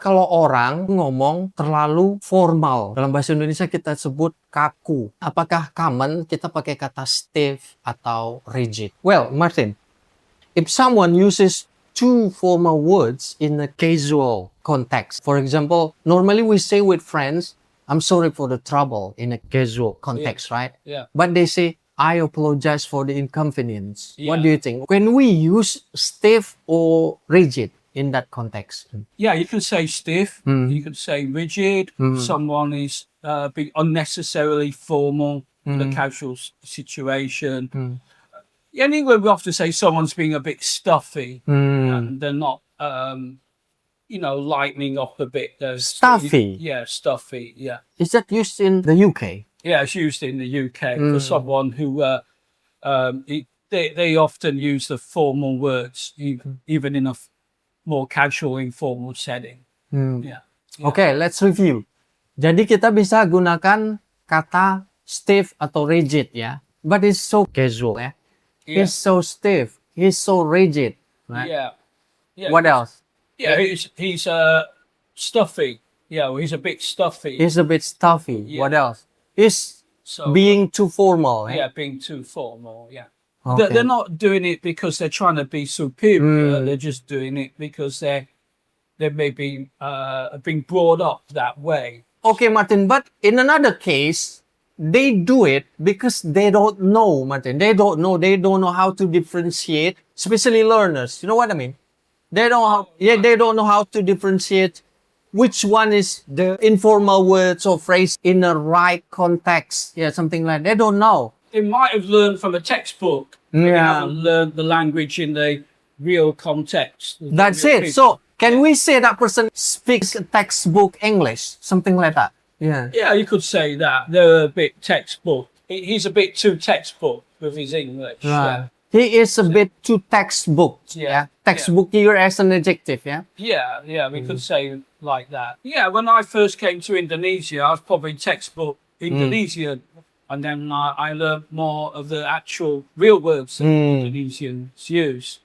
kalau orang ngomong terlalu formal, dalam bahasa Indonesia kita sebut kaku. Apakah common kita pakai kata stiff atau rigid? Well, Martin, if someone uses too formal words in a casual context, for example, normally we say with friends, I'm sorry for the trouble in a casual context, right? Yeah. But they say, I apologize for the inconvenience. Yeah. What do you think? When we use stiff or rigid in that context? Yeah, you could say stiff. You could say rigid. Someone is being unnecessarily formal in a casual situation. Anyway, we often say someone's being a bit stuffy. And they're not, lightening up a bit. Stuffy? Yeah, stuffy. Yeah. Is that used in the UK? Yeah, it's used in the UK for someone who they often use the formal words, even in a more casual, informal setting. Yeah. Okay, let's review. Jadi kita bisa gunakan kata stiff atau rigid ya. But it's so casual ya. He's so stiff. He's so rigid. Right? Yeah. What else? Yeah, he's stuffy. Yeah, well, he's a bit stuffy. He's a bit stuffy. Yeah. What else? He's So, being too formal. yeah, being too formal. Yeah. Okay. They're not doing it because they're trying to be superior. They're just doing it because they may be being brought up that way. Okay, Martin, but in another case, they do it because they don't know, Martin. They don't know how to differentiate, especially learners. You know what I mean? They don't know how to differentiate which one is the informal words or phrase in the right context. Yeah, something like that. They don't know. They might have learned from a textbook. But they haven't learned the language in the real context. That's it. So, can we say that person speaks textbook English? Something like that. Yeah. Yeah, you could say that. They're a bit textbook. He's a bit too textbook with his English. Right. He is a bit too textbook. Yeah. Textbook here as an adjective, yeah? Yeah, we could say like that. Yeah, when I first came to Indonesia, I was probably textbook Indonesian. And then I learned more of the actual real words that Indonesians use.